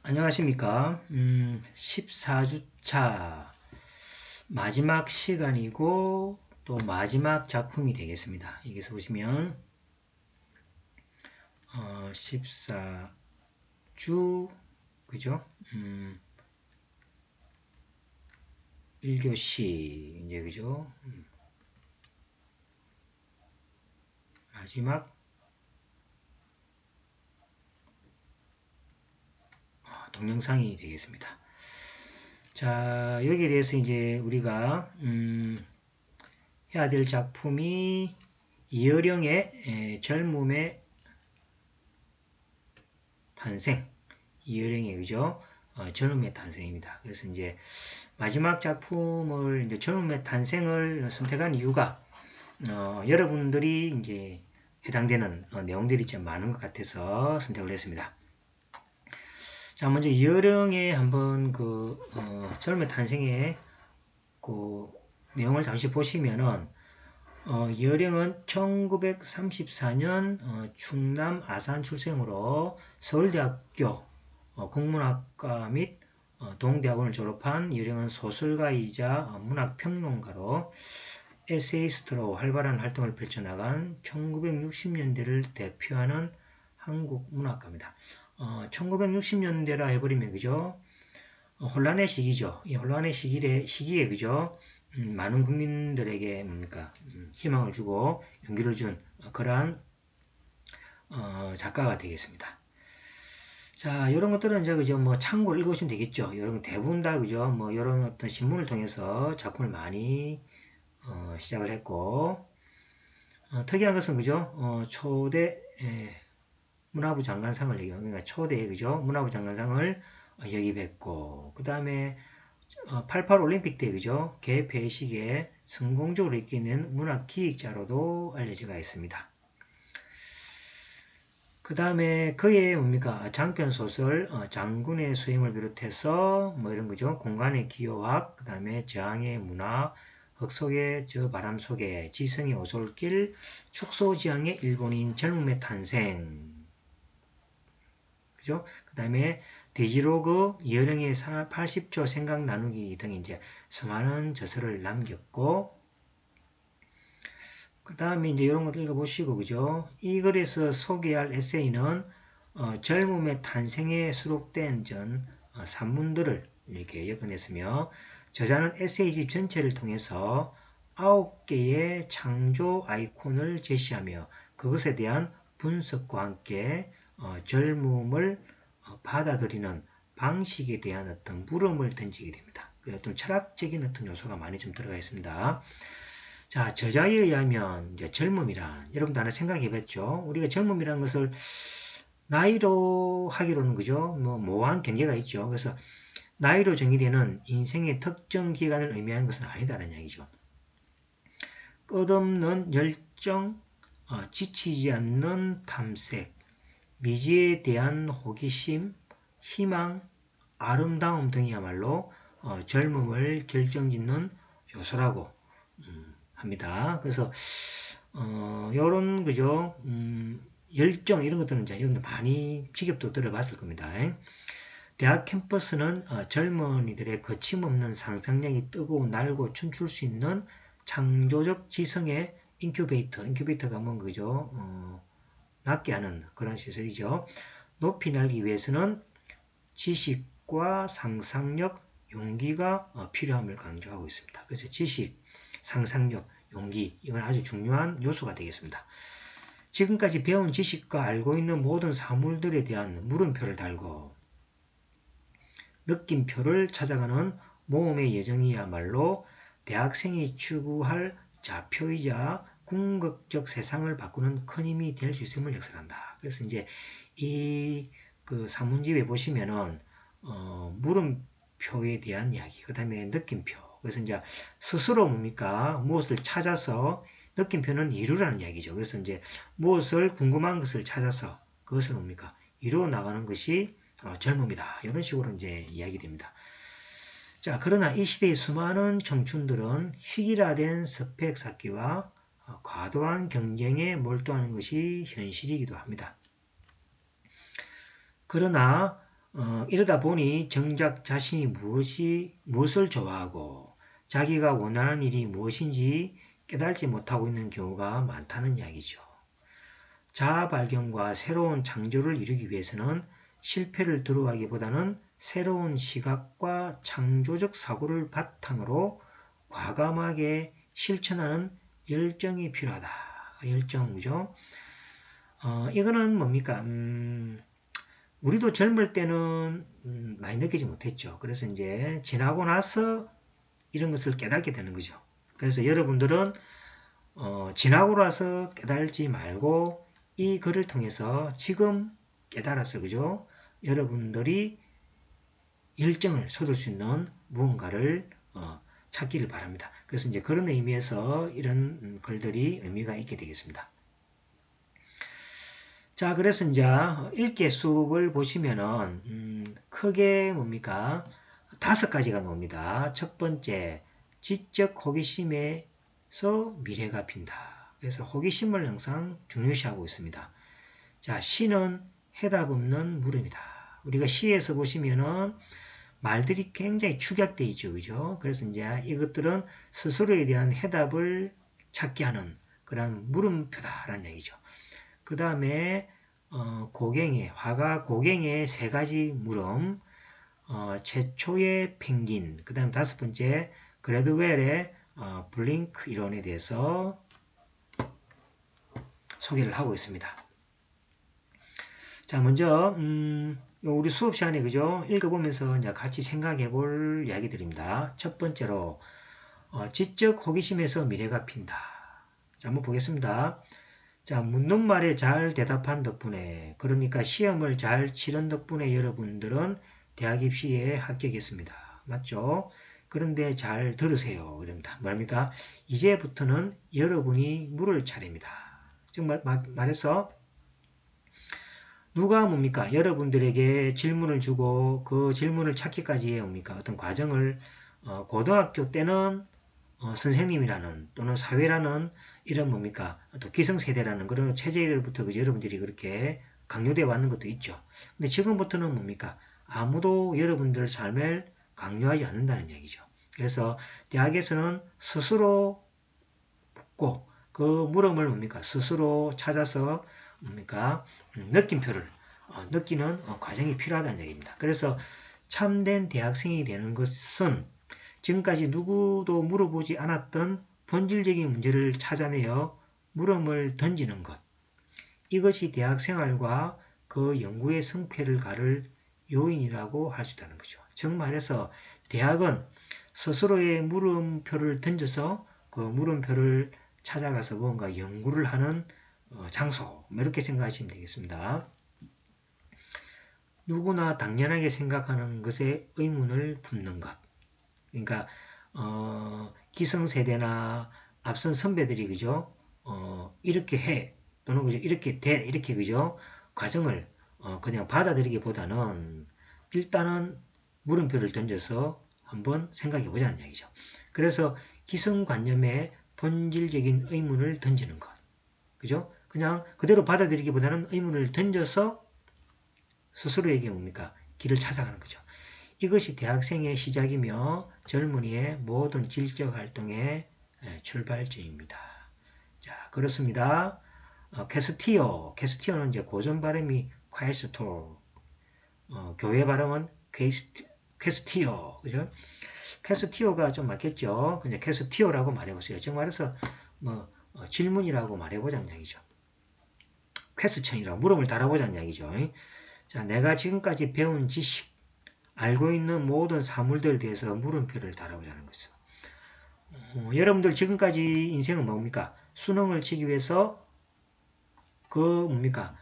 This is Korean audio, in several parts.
안녕하십니까. 14주차 마지막 시간이고 또 마지막 작품이 되겠습니다. 여기서 보시면 14주 그죠? 1교시 이제 그죠? 마지막 동영상이 되겠습니다. 자, 여기에 대해서 이제 우리가 해야 될 작품이 이어령의 젊음의 탄생, 이어령의 그죠? 젊음의 탄생입니다. 그래서 이제 마지막 작품을 이제 젊음의 탄생을 선택한 이유가 여러분들이 이제 해당되는 내용들이 좀 많은 것 같아서 선택을 했습니다. 자, 먼저 이어령의 한번 젊음의 탄생의 그 내용을 잠시 보시면은 이어령은 1934년 충남 아산 출생으로 서울대학교 국문학과 및 동대학원을 졸업한 이어령은 소설가이자 문학평론가로 에세이스트로 활발한 활동을 펼쳐나간 1960년대를 대표하는 한국 문학가입니다. 1960년대라 해버리면 그죠? 혼란의 시기죠. 이 혼란의 시기에 그죠? 많은 국민들에게 뭡니까? 희망을 주고 용기를 준 그러한 작가가 되겠습니다. 자, 이런 것들은 이제 그죠? 뭐 참고를 읽으시면 되겠죠. 이런 대부분 다 그죠? 뭐 이런 어떤 신문을 통해서 작품을 많이 시작을 했고 특이한 것은 그죠? 초대 문화부 장관상을 그러니까 초대 그죠? 문화부 장관상을 영입했고 그 다음에 88 올림픽 때 그죠? 개폐식에 성공적으로 이끌어낸 문학 기획자로도 알려져 있습니다. 그 다음에 그의 뭡니까? 장편 소설 장군의 수행을 비롯해서 뭐 이런 거죠. 공간의 기여학, 그 다음에 저항의 문화, 흙 속의 저 바람 속에 지성의 오솔길, 축소지향의 일본인 젊음의 탄생, 그죠? 그 다음에 데지로그 이어령의 80조 생각 나누기 등 이제 수많은 저서를 남겼고, 그 다음에 이제 이런 것들 읽어보시고, 그죠? 이 글에서 소개할 에세이는 젊음의 탄생에 수록된 전 산문들을 이렇게 엮어냈으며, 저자는 에세이집 전체를 통해서 9개의 창조 아이콘을 제시하며 그것에 대한 분석과 함께 젊음을 받아들이는 방식에 대한 어떤 물음을 던지게 됩니다. 어떤 철학적인 어떤 요소가 많이 좀 들어가 있습니다. 자, 저자에 의하면 이제 젊음이란 여러분도 하나 생각해봤죠? 우리가 젊음이라는 것을 나이로 하기로는 그죠? 뭐 모호한 경계가 있죠. 그래서 나이로 정의되는 인생의 특정 기간을 의미하는 것은 아니다라는 이야기죠. 끝없는 열정, 지치지 않는 탐색, 미지에 대한 호기심, 희망, 아름다움 등이야말로 젊음을 결정짓는 요소라고 합니다. 그래서 요런 그죠? 열정 이런 것들은 이제 여러분들 많이 직업도 들어봤을 겁니다. 대학 캠퍼스는 젊은이들의 거침없는 상상력이 뜨고 날고 춤출 수 있는 창조적 지성의 인큐베이터가 뭔 그죠? 낫게 하는 그런 시설이죠. 높이 날기 위해서는 지식과 상상력, 용기가 필요함을 강조하고 있습니다. 그래서 지식, 상상력, 용기 이건 아주 중요한 요소가 되겠습니다. 지금까지 배운 지식과 알고 있는 모든 사물들에 대한 물음표를 달고 느낌표를 찾아가는 모험의 여정이야말로 대학생이 추구할 좌표이자 궁극적 세상을 바꾸는 큰 힘이 될 수 있음을 역설한다. 그래서 이제 이 그 산문집에 보시면은 물음표에 대한 이야기, 그 다음에 느낌표. 그래서 이제 스스로 뭡니까? 무엇을 찾아서 느낌표는 이루라는 이야기죠. 그래서 이제 무엇을 궁금한 것을 찾아서 그것을 뭡니까? 이루어 나가는 것이 젊음이다. 이런 식으로 이제 이야기됩니다. 자, 그러나 이 시대의 수많은 청춘들은 획일화된 스펙 쌓기와 과도한 경쟁에 몰두하는 것이 현실이기도 합니다. 그러나 이러다 보니 정작 자신이 무엇을 좋아하고 자기가 원하는 일이 무엇인지 깨달지 못하고 있는 경우가 많다는 이야기죠. 자아 발견과 새로운 창조를 이루기 위해서는 실패를 두려워하기보다는 새로운 시각과 창조적 사고를 바탕으로 과감하게 실천하는 열정이 필요하다. 열정이죠. 이거는 뭡니까? 우리도 젊을 때는 많이 느끼지 못했죠. 그래서 이제 지나고 나서 이런 것을 깨닫게 되는 거죠. 그래서 여러분들은 지나고 나서 깨달지 말고 이 글을 통해서 지금 깨달아서 그죠? 여러분들이 열정을 쏟을 수 있는 무언가를 찾기를 바랍니다. 그래서 이제 그런 의미에서 이런 글들이 의미가 있게 되겠습니다. 자, 그래서 이제 읽기 수업을 보시면은 크게 뭡니까? 5가지가 나옵니다. 첫 번째, 지적 호기심에서 미래가 핀다. 그래서 호기심을 항상 중요시하고 있습니다. 자, 시는 해답 없는 물음이다. 우리가 시에서 보시면은 말들이 굉장히 축약되어 있죠. 그죠? 그래서 이제 이것들은 스스로에 대한 해답을 찾게 하는 그런 물음표다라는 얘기죠. 그 다음에 화가 고갱의 3가지 물음, 최초의 펭귄, 그 다음 5번째 그래드웰의 블링크 이론에 대해서 소개를 하고 있습니다. 자, 먼저 우리 수업 시간에 그죠? 읽어보면서 이제 같이 생각해 볼 이야기들입니다. 첫 번째로 지적 호기심에서 미래가 핀다. 자, 한번 보겠습니다. 자, 묻는 말에 잘 대답한 덕분에, 그러니까 시험을 잘 치른 덕분에 여러분들은 대학 입시에 합격했습니다. 맞죠? 그런데 잘 들으세요. 이럽니다. 뭐랍니까? 이제부터는 여러분이 물을 차례입니다. 즉 말해서 누가 뭡니까? 여러분들에게 질문을 주고 그 질문을 찾기까지의 뭡니까? 어떤 과정을 고등학교 때는 선생님이라는 또는 사회라는 이런 뭡니까? 또 기성세대라는 그런 체제로부터 그죠? 여러분들이 그렇게 강요되어 왔는 것도 있죠. 근데 지금부터는 뭡니까? 아무도 여러분들 삶을 강요하지 않는다는 얘기죠. 그래서 대학에서는 스스로 묻고 그 물음을 뭡니까? 스스로 찾아서 뭡니까? 느낌표를 느끼는 과정이 필요하다는 얘기입니다. 그래서 참된 대학생이 되는 것은 지금까지 누구도 물어보지 않았던 본질적인 문제를 찾아내어 물음을 던지는 것. 이것이 대학생활과 그 연구의 성패를 가를 요인이라고 할 수 있다는 거죠. 즉 말해서 대학은 스스로의 물음표를 던져서 그 물음표를 찾아가서 뭔가 연구를 하는 장소, 이렇게 생각하시면 되겠습니다. 누구나 당연하게 생각하는 것에 의문을 품는 것. 그러니까 기성세대나 앞선 선배들이 그죠? 이렇게 해 또는 그죠? 이렇게 돼 이렇게 그죠? 과정을 그냥 받아들이기보다는 일단은 물음표를 던져서 한번 생각해 보자는 얘기죠. 그래서 기성관념에 본질적인 의문을 던지는 것. 그죠? 그냥 그대로 받아들이기보다는 의문을 던져서 스스로에게 뭡니까? 길을 찾아가는 거죠. 이것이 대학생의 시작이며 젊은이의 모든 질적 활동의 출발점입니다. 자, 그렇습니다. 캐스티어는 이제 고전 발음이 퀘스토, 교회 발음은 퀘스티어, 그죠? 캐스티어가 좀 맞겠죠? 그냥 캐스티어라고 말해보세요. 즉 말해서 질문이라고 말해보자는 얘기죠. 퀘스천이라고 물음을 달아보자는 얘기죠. 자, 내가 지금까지 배운 지식, 알고 있는 모든 사물들에 대해서 물음표를 달아보자는 거죠. 여러분들 지금까지 인생은 뭡니까? 수능을 치기 위해서 뭡니까?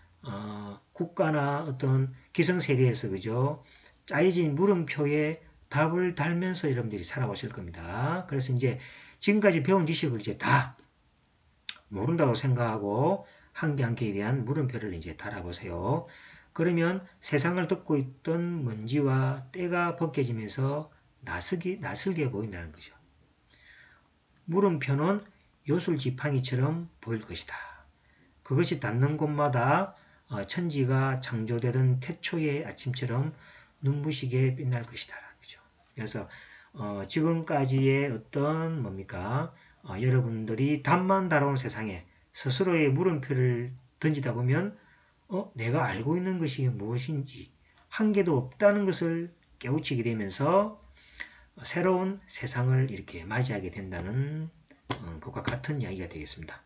국가나 어떤 기성세대에서 그죠? 짜여진 물음표에 답을 달면서 여러분들이 살아보실 겁니다. 그래서 이제 지금까지 배운 지식을 이제 다 모른다고 생각하고 한 개 한 개에 대한 물음표를 이제 달아보세요. 그러면 세상을 덮고 있던 먼지와 때가 벗겨지면서 낯설게 보인다는 거죠. 물음표는 요술지팡이처럼 보일 것이다. 그것이 닿는 곳마다 천지가 창조되던 태초의 아침처럼 눈부시게 빛날 것이다. 그죠? 그래서 지금까지의 어떤 뭡니까? 여러분들이 답만 달아온 세상에 스스로의 물음표를 던지다 보면 내가 알고 있는 것이 무엇인지 한계도 없다는 것을 깨우치게 되면서 새로운 세상을 이렇게 맞이하게 된다는 것과 같은 이야기가 되겠습니다.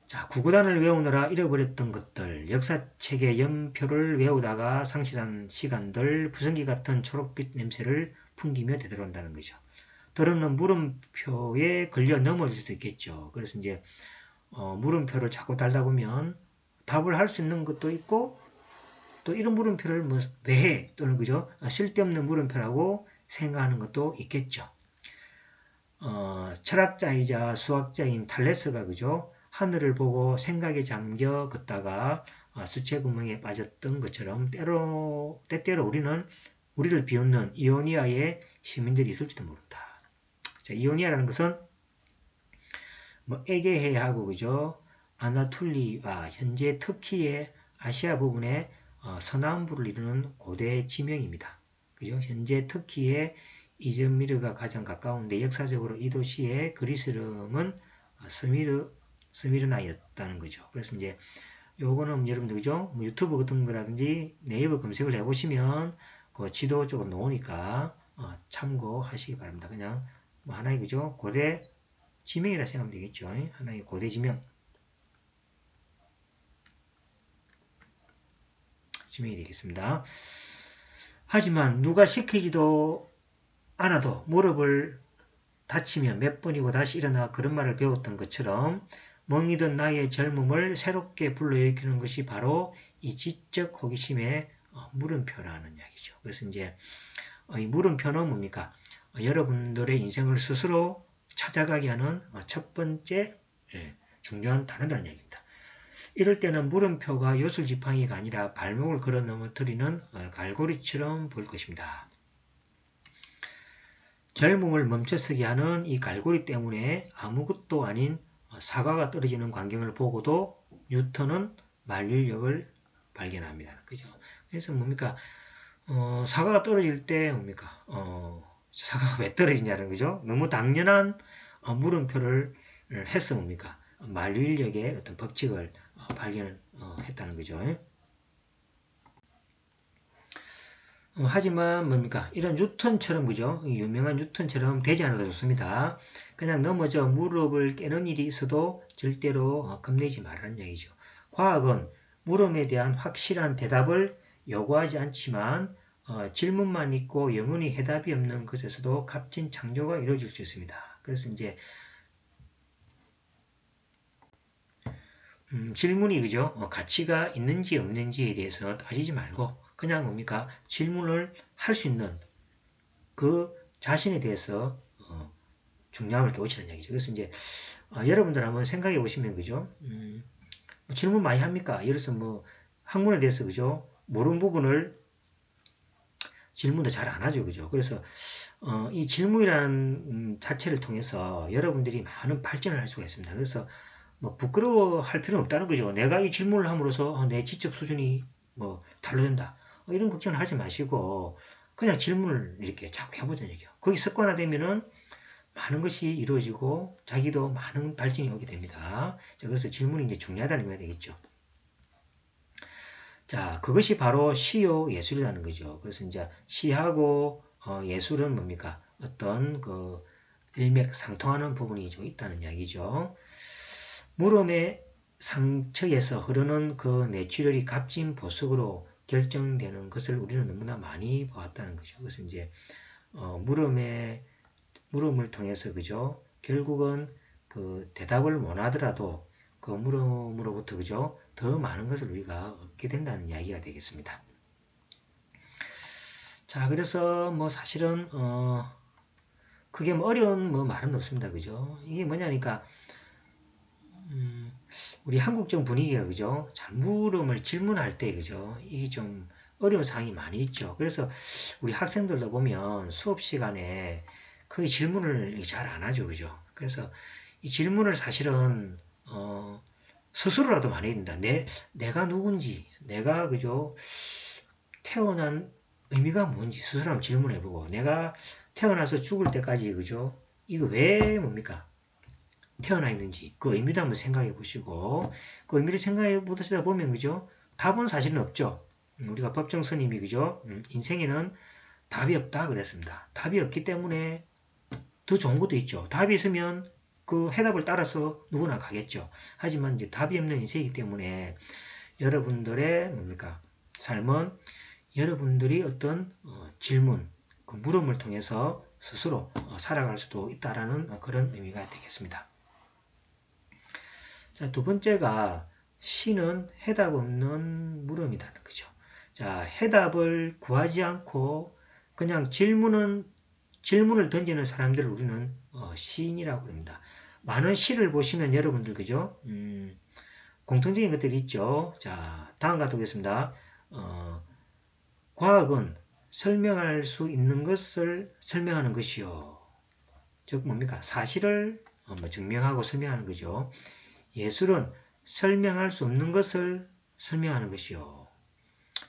자, 구구단을 외우느라 잃어버렸던 것들, 역사책의 연표를 외우다가 상실한 시간들, 부성기 같은 초록빛 냄새를 풍기며 되돌아온다는 거죠. 들어는 물음표에 걸려 넘어질 수도 있겠죠. 그래서 이제 물음표를 자꾸 달다 보면 답을 할 수 있는 것도 있고 또 이런 물음표를 뭐 왜 해? 또는 그죠? 쓸데없는 물음표라고 생각하는 것도 있겠죠. 철학자이자 수학자인 탈레스가 그죠? 하늘을 보고 생각에 잠겨 걷다가 수채구멍에 빠졌던 것처럼 때때로 우리를 비웃는 이오니아의 시민들이 있을지도 모른다. 자, 이오니아라는 것은 뭐 에게해하고 그죠? 아나툴리와 현재 터키의 아시아 부분의 서남부를 이루는 고대 지명입니다. 그죠? 현재 터키의 이즈미르가 가장 가까운데 역사적으로 이 도시의 그리스 이름은 스미르나였다는 거죠. 그래서 이제 요거는 여러분들 그죠? 뭐 유튜브 같은 거라든지 네이버 검색을 해보시면 그 지도 쪽으로 나오니까 참고하시기 바랍니다. 그냥 뭐 하나의 그죠? 고대 지명이라 생각하면 되겠죠. 하나의 고대 지명이 되겠습니다. 하지만 누가 시키지도 않아도 무릎을 다치면 몇 번이고 다시 일어나 그런 말을 배웠던 것처럼 멍이든 나의 젊음을 새롭게 불러일으키는 것이 바로 이 지적 호기심의 물음표라는 이야기죠. 그래서 이제 이 물음표는 뭡니까? 여러분들의 인생을 스스로 찾아가게 하는 첫 번째 중요한 단어라는 얘기입니다. 이럴 때는 물음표가 요술지팡이가 아니라 발목을 걸어 넘어뜨리는 갈고리처럼 보일 것입니다. 젊음을 멈춰서게 하는 이 갈고리 때문에 아무것도 아닌 사과가 떨어지는 광경을 보고도 뉴턴은 만류력을 발견합니다. 그죠? 그래서 뭡니까? 사과가 떨어질 때 뭡니까? 사과가 왜 떨어지냐는 거죠? 너무 당연한 물음표를 해서 뭡니까? 만류인력의 어떤 법칙을 발견했다는 거죠. 하지만 뭡니까? 이런 뉴턴처럼 그죠? 유명한 뉴턴처럼 되지 않아도 좋습니다. 그냥 넘어져 무릎을 깨는 일이 있어도 절대로 겁내지 말라는 얘기죠. 과학은 물음에 대한 확실한 대답을 요구하지 않지만 질문만 있고 영원히 해답이 없는 것에서도 값진 창조가 이루어질 수 있습니다. 그래서 이제 질문이 그죠? 가치가 있는지 없는지에 대해서 따지지 말고 그냥 뭡니까? 질문을 할 수 있는 그 자신에 대해서 중요함을 깨우치는 얘기죠. 그래서 이제 여러분들 한번 생각해 보시면 그죠? 질문 많이 합니까? 예를 들어서 뭐 학문에 대해서 그죠? 모르는 부분을 질문도 잘 안 하죠. 그죠? 그래서 이 질문이라는 자체를 통해서 여러분들이 많은 발전을 할 수가 있습니다. 그래서 뭐 부끄러워할 필요는 없다는 거죠. 내가 이 질문을 함으로써 내 지적 수준이 뭐 달라진다. 이런 걱정을 하지 마시고 그냥 질문을 이렇게 자꾸 해보자는 얘기예요. 거기 습관화되면은 많은 것이 이루어지고 자기도 많은 발전이 오게 됩니다. 자, 그래서 질문이 이제 중요하다는 의미가 되겠죠. 자, 그것이 바로 시요 예술이라는 거죠. 그래서 이제 시하고 예술은 뭡니까? 어떤 그 일맥상통하는 부분이 좀 있다는 이야기죠. 물음의 상처에서 흐르는 그 내추럴이 값진 보석으로 결정되는 것을 우리는 너무나 많이 보았다는 거죠. 그래서 이제 물음을 통해서 그죠? 결국은 그 대답을 원하더라도 그 물음으로부터 그죠? 더 많은 것을 우리가 얻게 된다는 이야기가 되겠습니다. 자, 그래서 뭐 사실은 그게 뭐 어려운 뭐 말은 없습니다. 그죠? 이게 뭐냐니까 우리 한국적 분위기가 그죠? 자, 물음을 질문할 때 그죠? 이게 좀 어려운 사항이 많이 있죠. 그래서 우리 학생들도 보면 수업 시간에 거의 질문을 잘 안 하죠. 그죠? 그래서 이 질문을 사실은 스스로라도 말해야 된다. 내가 누군지, 내가 그죠? 태어난 의미가 뭔지 스스로 한번 질문해보고, 내가 태어나서 죽을 때까지 그죠? 이거 왜 뭡니까? 태어나 있는지 그 의미도 한번 생각해 보시고, 그 의미를 생각해 보시다 보면 그죠? 답은 사실은 없죠. 우리가 법정 스님이 그죠? 인생에는 답이 없다 그랬습니다. 답이 없기 때문에 더 좋은 것도 있죠. 답이 있으면 그 해답을 따라서 누구나 가겠죠. 하지만 이제 답이 없는 인생이기 때문에 여러분들의 뭡니까? 삶은 여러분들이 어떤 질문, 그 물음을 통해서 스스로 살아갈 수도 있다라는 그런 의미가 되겠습니다. 자, 두 번째가 시는 해답 없는 물음이라는 거죠. 자, 해답을 구하지 않고 그냥 질문을 던지는 사람들을 우리는 시인이라고 합니다. 많은 시를 보시면 여러분들 그죠? 공통적인 것들이 있죠. 자, 다음과 보겠습니다. 과학은 설명할 수 있는 것을 설명하는 것이요. 즉 뭡니까? 사실을 증명하고 설명하는 거죠. 예술은 설명할 수 없는 것을 설명하는 것이요.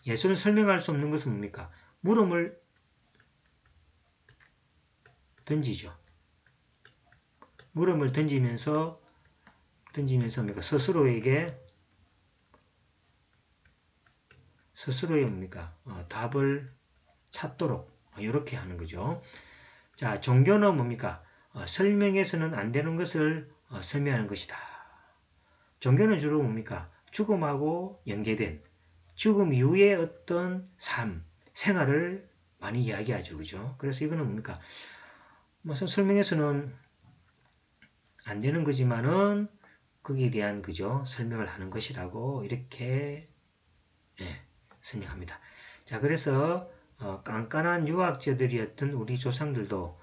예술은 설명할 수 없는 것은 뭡니까? 물음을 던지죠. 물음을 던지면서 뭡니까? 스스로의 뭡니까? 답을 찾도록 이렇게 하는 거죠. 자, 종교는 뭡니까? 설명해서는 안 되는 것을 설명하는 것이다. 종교는 주로 뭡니까? 죽음하고 연계된 죽음 이후의 어떤 삶, 생활을 많이 이야기하죠. 그죠? 그래서 이거는 뭡니까? 설명해서는 안 되는 거지만은 거기에 대한 그죠? 설명을 하는 것이라고 이렇게 설명합니다. 자, 그래서 깐깐한 유학자들이었던 우리 조상들도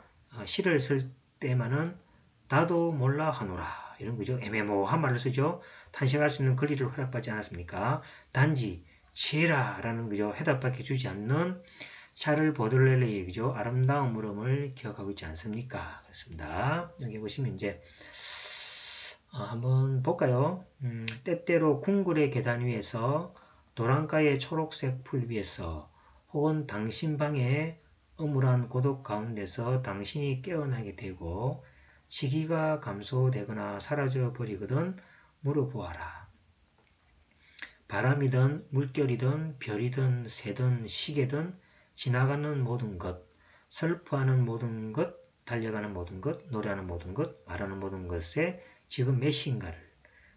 시를 쓸 때만은 나도 몰라 하노라 이런 거죠. 애매모호한 말을 쓰죠. 탄식할 수 있는 권리를 허락받지 않았습니까? 단지 지혜라라는 그죠. 해답밖에 주지 않는 샤를 보들레르의 그죠. 아름다운 물음을 기억하고 있지 않습니까? 그렇습니다. 여기 보시면 이제 한번 볼까요? 때때로 궁궐의 계단 위에서 도랑가의 초록색 풀 위에서 혹은 당신 방의 음울한 고독 가운데서 당신이 깨어나게 되고 시기가 감소되거나 사라져 버리거든 물어보아라. 바람이든 물결이든 별이든 새든 시계든 지나가는 모든 것, 슬퍼하는 모든 것, 달려가는 모든 것, 노래하는 모든 것, 말하는 모든 것에 지금 몇 시인가를.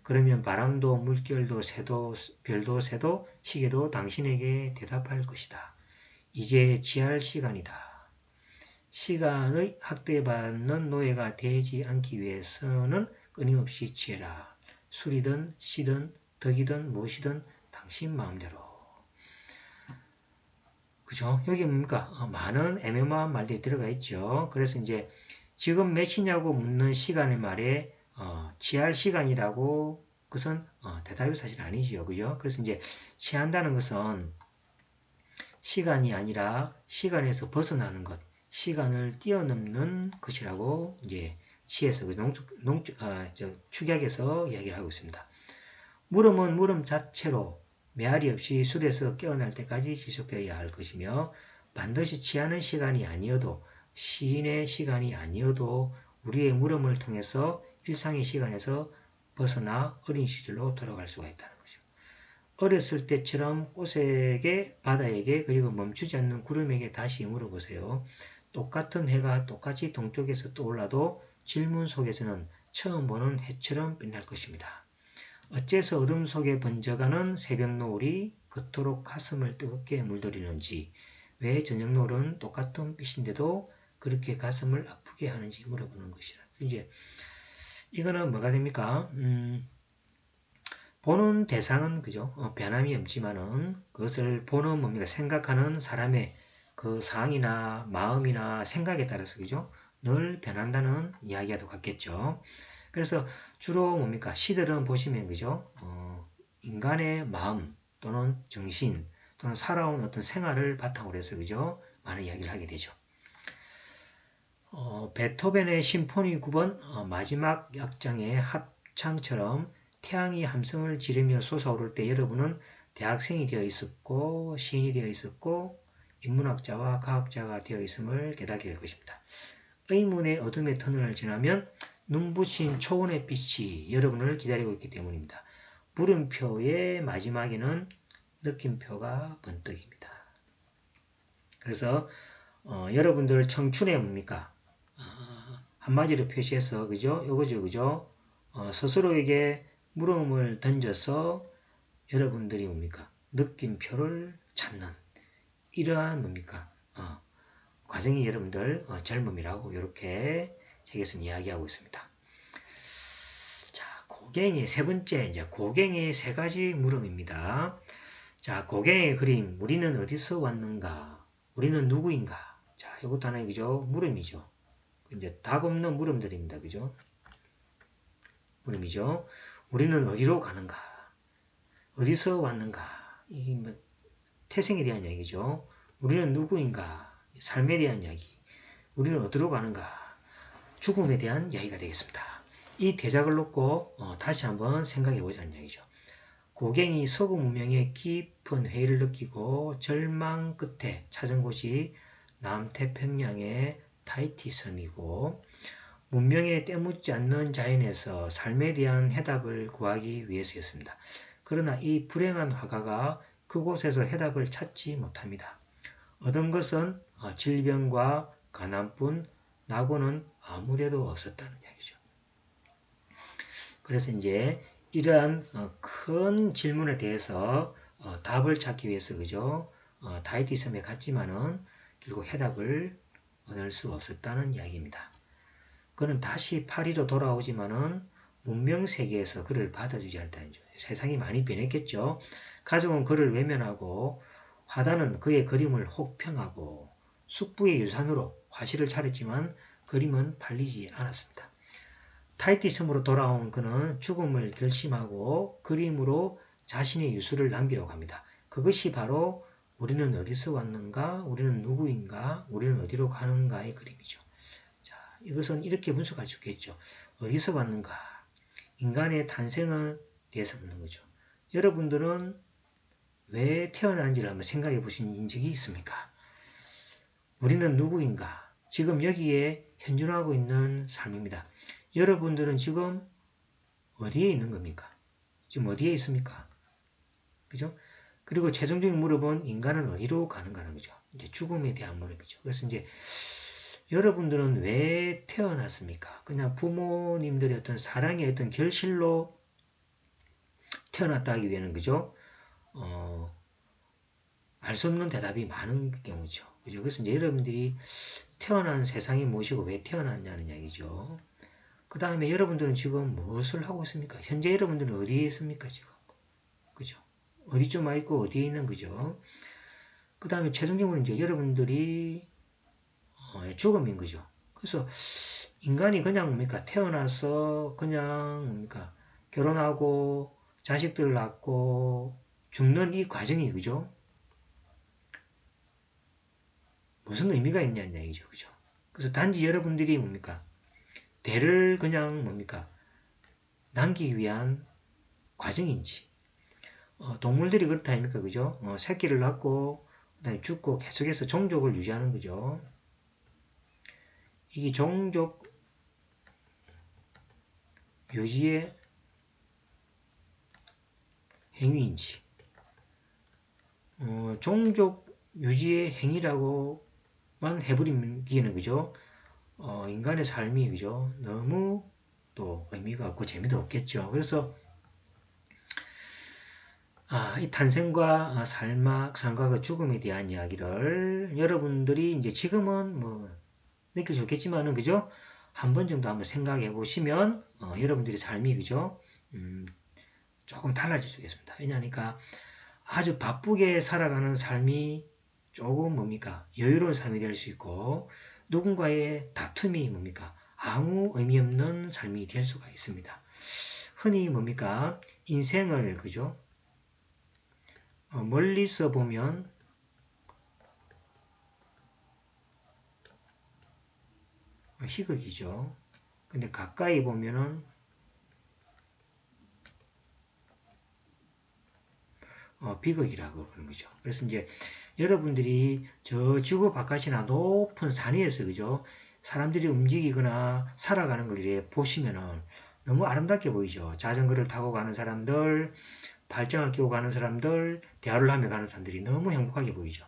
그러면 바람도 물결도 새도 별도 새도 시계도 당신에게 대답할 것이다. 이제 지할 시간이다. 시간의 학대받는 노예가 되지 않기 위해서는 끊임없이 지혜라. 술이든 시든 덕이든 무엇이든 당신 마음대로. 그죠? 여기 뭡니까? 많은 애매모호한 말들이 들어가 있죠. 그래서 이제 지금 몇 시냐고 묻는 시간의 말에 취할 시간이라고 그것은 대답이 사실 아니지요. 그죠? 그래서 이제 취한다는 것은 시간이 아니라 시간에서 벗어나는 것, 시간을 뛰어넘는 것이라고 이제 시에서 축약해서 이야기를 하고 있습니다. 물음은 물음 자체로 메아리 없이 술에서 깨어날 때까지 지속되어야 할 것이며 반드시 취하는 시간이 아니어도 시인의 시간이 아니어도 우리의 물음을 통해서 일상의 시간에서 벗어나 어린 시절로 돌아갈 수가 있다는 거죠. 어렸을 때처럼 꽃에게, 바다에게, 그리고 멈추지 않는 구름에게 다시 물어보세요. 똑같은 해가 똑같이 동쪽에서 떠올라도 질문 속에서는 처음 보는 해처럼 빛날 것입니다. 어째서 어둠 속에 번져가는 새벽 노을이 그토록 가슴을 뜨겁게 물들이는지, 왜 저녁 노을은 똑같은 빛인데도 그렇게 가슴을 아프게 하는지 물어보는 것이라. 이제 이거는 뭐가 됩니까? 보는 대상은 그죠? 변함이 없지만은 그것을 보는 뭡니까? 생각하는 사람의 그 상황이나 마음이나 생각에 따라서 그죠? 늘 변한다는 이야기와 같겠죠. 그래서 주로 뭡니까? 시들은 보시면 그죠? 인간의 마음 또는 정신 또는 살아온 어떤 생활을 바탕으로 해서 그죠? 많은 이야기를 하게 되죠. 베토벤의 심포니 9번 마지막 악장의 합창처럼 태양이 함성을 지르며 솟아오를 때 여러분은 대학생이 되어 있었고 시인이 되어 있었고 인문학자와 과학자가 되어 있음을 깨닫게 될 것입니다. 의문의 어둠의 터널을 지나면 눈부신 초원의 빛이 여러분을 기다리고 있기 때문입니다. 물음표의 마지막에는 느낌표가 번뜩입니다. 그래서 여러분들 청춘에 뭡니까? 한마디로 표시해서 그죠? 요거죠, 그죠? 스스로에게 물음을 던져서 여러분들이 뭡니까? 느낌표를 찾는 이러한 뭡니까? 과정이 여러분들 젊음이라고 이렇게 책에서는 이야기하고 있습니다. 자, 고갱의 세 번째 이제 고갱의 세 가지 물음입니다. 자, 고갱의 그림 우리는 어디서 왔는가? 우리는 누구인가? 자, 이것도 하나의 그죠? 물음이죠. 이제 답 없는 물음들입니다. 그죠? 물음이죠. 우리는 어디로 가는가? 어디서 왔는가? 이게 뭐 태생에 대한 이야기죠. 우리는 누구인가? 삶에 대한 이야기. 우리는 어디로 가는가? 죽음에 대한 이야기가 되겠습니다. 이 대작을 놓고 다시 한번 생각해 보자는 이야기죠. 고갱이 서구 문명의 깊은 회의를 느끼고 절망 끝에 찾은 곳이 남태평양의 타히티 섬이고 문명에 때묻지 않는 자연에서 삶에 대한 해답을 구하기 위해서였습니다. 그러나 이 불행한 화가가 그곳에서 해답을 찾지 못합니다. 얻은 것은 질병과 가난뿐 낙오는 아무데도 없었다는 이야기죠. 그래서 이제 이러한 큰 질문에 대해서 답을 찾기 위해서 그죠? 타히티 섬에 갔지만은 결국 해답을 얻을 수 없었다는 이야기입니다. 그는 다시 파리로 돌아오지만은 문명 세계에서 그를 받아주지 않다는 거죠. 세상이 많이 변했겠죠. 가족은 그를 외면하고 화단은 그의 그림을 혹평하고 숙부의 유산으로 화실을 차렸지만 그림은 팔리지 않았습니다. 타히티 섬으로 돌아온 그는 죽음을 결심하고 그림으로 자신의 유수를 남기려고 합니다. 그것이 바로 우리는 어디서 왔는가, 우리는 누구인가, 우리는 어디로 가는가의 그림이죠. 자, 이것은 이렇게 분석할 수 있겠죠. 어디서 왔는가? 인간의 탄생에 대해서 묻는 거죠. 여러분들은 왜 태어난지를 한번 생각해 보신 적이 있습니까? 우리는 누구인가? 지금 여기에 현존하고 있는 삶입니다. 여러분들은 지금 어디에 있는 겁니까? 지금 어디에 있습니까? 그죠? 그리고 최종적인 물음은 인간은 어디로 가는가는 거죠. 이제 죽음에 대한 물음이죠. 그래서 이제 여러분들은 왜 태어났습니까? 그냥 부모님들의 어떤 사랑의 어떤 결실로 태어났다 하기 위해는 그죠? 알 수 없는 대답이 많은 경우죠. 그죠? 그래서 이제 여러분들이 태어난 세상이 무엇이고 왜 태어났냐는 이야기죠. 그 다음에 여러분들은 지금 무엇을 하고 있습니까? 현재 여러분들은 어디에 있습니까? 지금. 그죠? 어디쯤 와 있고 어디에 있는 거죠? 그 다음에 최종적으로 이제 여러분들이 죽음인 거죠. 그래서 인간이 그냥 뭡니까? 태어나서 그냥 뭡니까? 결혼하고 자식들을 낳고 죽는 이 과정이 그죠? 무슨 의미가 있냐는 얘기죠. 그죠? 그래서 단지 여러분들이 뭡니까? 대를 그냥 뭡니까? 남기기 위한 과정인지 동물들이 그렇다 아닙니까? 그죠? 새끼를 낳고 그다음에 죽고 계속해서 종족을 유지하는 거죠. 이게 종족 유지의 행위인지 종족 유지의 행위라고만 해버리기에는 그죠? 인간의 삶이 그죠? 너무 또 의미가 없고 재미도 없겠죠. 그래서 이 탄생과 삶과 그 죽음에 대한 이야기를 여러분들이 이제 지금은 뭐 느낄 수 있겠지만은 그죠? 한 번 정도 한번 생각해 보시면 여러분들의 삶이 그죠? 조금 달라질 수 있겠습니다. 왜냐하니까 아주 바쁘게 살아가는 삶이 조금 뭡니까? 여유로운 삶이 될 수 있고 누군가의 다툼이 뭡니까? 아무 의미 없는 삶이 될 수가 있습니다. 흔히 뭡니까? 인생을 그죠? 멀리서 보면 희극이죠. 근데 가까이 보면은 비극이라고 그러는 거죠. 그래서 이제 여러분들이 저 지구 바깥이나 높은 산 위에서 그죠? 사람들이 움직이거나 살아가는 걸 이렇게 보시면은 너무 아름답게 보이죠. 자전거를 타고 가는 사람들, 발전을 끼고 가는 사람들, 대화를 하며 가는 사람들이 너무 행복하게 보이죠.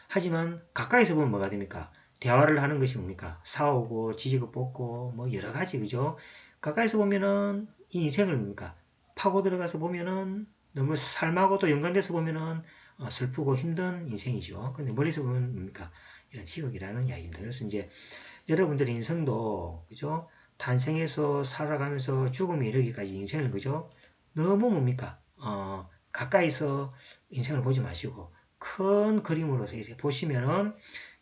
하지만 가까이서 보면 뭐가 됩니까? 대화를 하는 것이 뭡니까? 싸우고 지지고 볶고 뭐 여러 가지 그죠? 가까이서 보면은 이 인생을 뭡니까? 파고 들어가서 보면은 너무 삶하고 또 연관돼서 보면은 슬프고 힘든 인생이죠. 근데 멀리서 보면 뭡니까? 이런 희극이라는 이야기입니다. 그래서 이제 여러분들의 인생도 그죠? 탄생해서 살아가면서 죽음에 이르기까지 인생을 그죠? 너무 뭡니까? 가까이서 인생을 보지 마시고 큰 그림으로서 이제 보시면은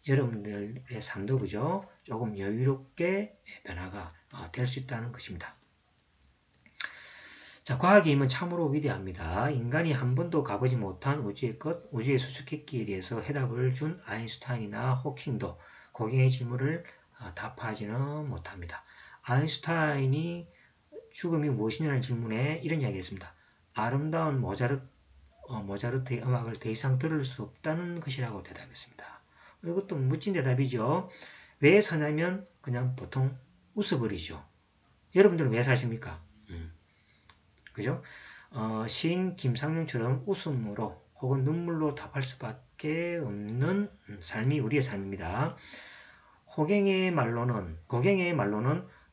여러분들의 삶도 그죠? 조금 여유롭게 변화가 될 수 있다는 것입니다. 자, 과학의 힘은 참으로 위대합니다. 인간이 한 번도 가보지 못한 우주의 끝, 우주의 수수께끼에 대해서 해답을 준 아인슈타인이나 호킹도 고갱의 질문을 답하지는 못합니다. 아인슈타인이 죽음이 무엇이냐는 질문에 이런 이야기를 했습니다. 아름다운 모차르트의 음악을 더 이상 들을 수 없다는 것이라고 대답했습니다. 이것도 멋진 대답이죠. 왜 사냐면 그냥 보통 웃어버리죠. 여러분들은 왜 사십니까? 그죠? 시인 김상용처럼 웃음으로 혹은 눈물로 답할 수밖에 없는 삶이 우리의 삶입니다. 고갱의 말로는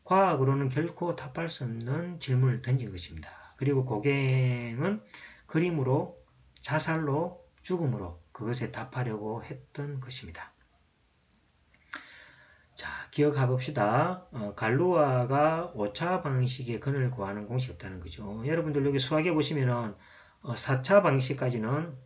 과학으로는 결코 답할 수 없는 질문을 던진 것입니다. 그리고 고갱은 그림으로, 자살로, 죽음으로 그것에 답하려고 했던 것입니다. 자, 기억해 봅시다. 갈루아가 오차 방식의 근을 구하는 공식이 없다는 거죠. 여러분들 여기 수학에 보시면은 4차 방식까지는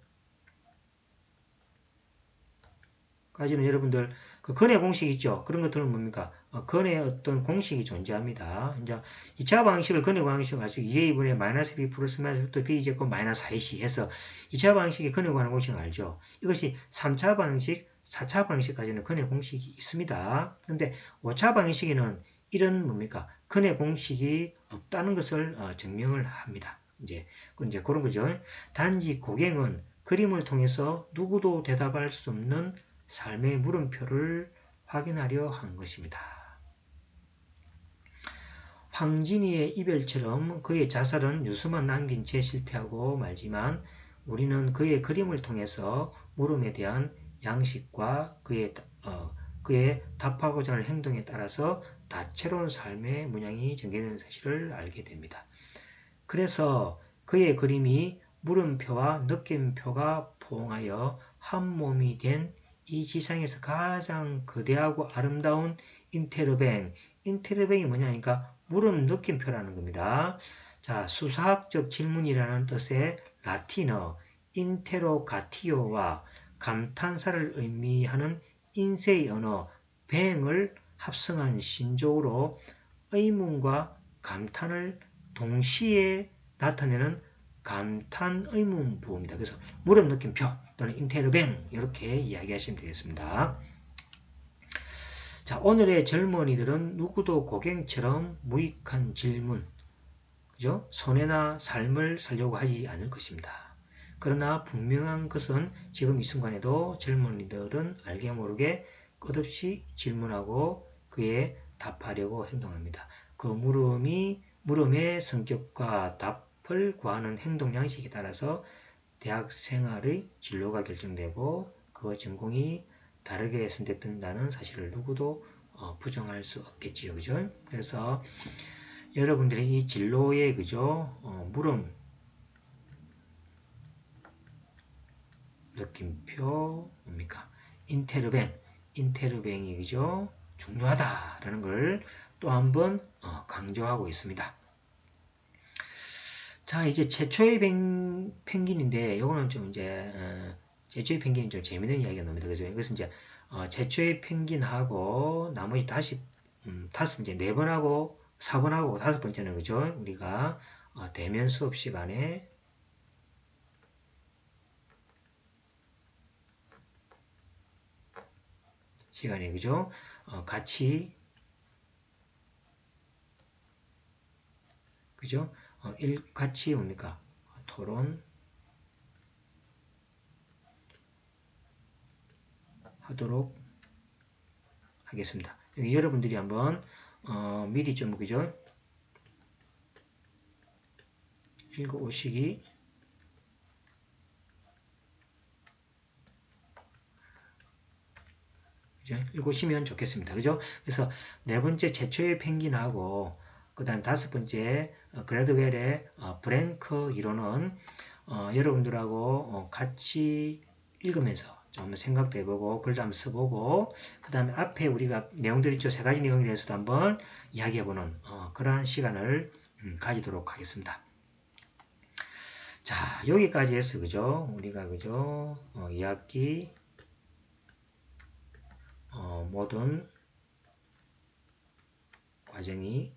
여러분들 그 근의 공식 있죠. 그런 것들은 뭡니까? 근의 어떤 공식이 존재합니다. 이제 2차 방식을 근의 공식을 가지고 2a분의 마이너스 b 플러스 마이너스 b 제곱 마이너스 4ac 해서 2차 방식의 근의 구하는 공식을 알죠. 이것이 3차 방식, 4차 방식까지는 근의 공식이 있습니다. 그런데 5차 방식에는 이런 뭡니까? 근의 공식이 없다는 것을 증명을 합니다. 이제 그런 거죠. 단지 고갱은 그림을 통해서 누구도 대답할 수 없는 삶의 물음표를 확인하려 한 것입니다. 황진이의 이별처럼 그의 자살은 뉴스만 남긴 채 실패하고 말지만 우리는 그의 그림을 통해서 물음에 대한 양식과 그의 답하고자 하는 행동에 따라서 다채로운 삶의 문양이 전개되는 사실을 알게 됩니다. 그래서 그의 그림이 물음표와 느낌표가 포옹하여 한 몸이 된 이 지상에서 가장 거대하고 아름다운 인테르뱅이 뭐냐니까 물음 느낌표라는 겁니다. 자, 수사학적 질문이라는 뜻의 라틴어 인테로가티오와 감탄사를 의미하는 인세의 언어 뱅을 합성한 신조어로 의문과 감탄을 동시에 나타내는 감탄 의문부호입니다. 그래서 물음 느낌표 또는 인테르뱅 이렇게 이야기하시면 되겠습니다. 자, 오늘의 젊은이들은 누구도 고갱처럼 무익한 질문, 그죠? 손해나 삶을 살려고 하지 않을 것입니다. 그러나 분명한 것은 지금 이 순간에도 젊은이들은 알게 모르게 끝없이 질문하고 그에 답하려고 행동합니다. 그 물음의 성격과 답을 구하는 행동 양식에 따라서 대학 생활의 진로가 결정되고 그 전공이 다르게 선택된다는 사실을 누구도 부정할 수 없겠지요. 그죠? 그래서 여러분들이 이 진로의 그죠? 물음 느낌표 뭡니까? 인테르뱅이 그죠? 중요하다라는 걸 또 한번 강조하고 있습니다. 자, 이제 최초의 펭귄인데, 요거는 좀 이제, 최초의 펭귄이 좀 재밌는 이야기가 나옵니다. 그래서 이것은 이제, 최초의 펭귄하고, 나머지 다섯 번째, 4번하고, 4번하고, 5번째는, 그죠? 우리가, 대면 수업 시간에, 그죠? 같이, 그죠? 같이 뭡니까? 토론, 하도록 하겠습니다. 여기 여러분들이 한번 미리 좀 그죠? 읽어오시기 읽으시면 좋겠습니다. 그죠? 그래서 네 번째 최초의 펭귄하고 그 다음 다섯 번째 그래드웰의 브랭크 이론은 여러분들하고 같이 읽으면서 좀 생각도 해보고 글도 한번 써보고 그 다음에 앞에 우리가 내용들 있죠. 세 가지 내용에 대해서도 한번 이야기해보는 그러한 시간을 가지도록 하겠습니다. 자, 여기까지 해서 그죠? 우리가 그죠? 2학기 모든 과정이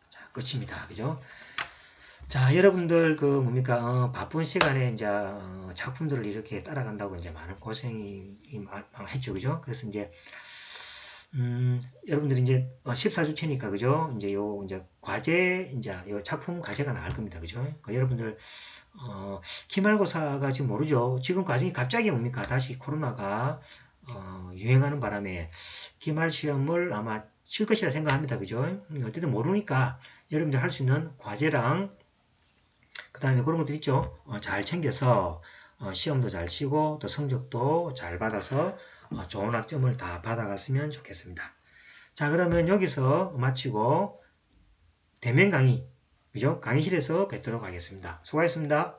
자, 끝입니다. 그죠? 자, 여러분들 그 뭡니까? 바쁜 시간에 이제 작품들을 이렇게 따라간다고 이제 많은 고생이 했죠. 그죠? 그래서 이제 여러분들이 이제 14주체니까 그죠? 이제 요 이제 과제 이제 요 작품 과제가 나올 겁니다. 그죠? 그러니까 여러분들 기말고사가 지금 모르죠. 지금 과정이 갑자기 뭡니까? 다시 코로나가 유행하는 바람에 기말 시험을 아마 칠 것이라 생각합니다. 그죠? 어쨌든 모르니까 여러분들 할 수 있는 과제랑 그 다음에 그런 것들 있죠. 잘 챙겨서 시험도 잘 치고 또 성적도 잘 받아서 좋은 학점을 다 받아갔으면 좋겠습니다. 자, 그러면 여기서 마치고 대면 강의, 그죠? 강의실에서 뵙도록 하겠습니다. 수고하셨습니다.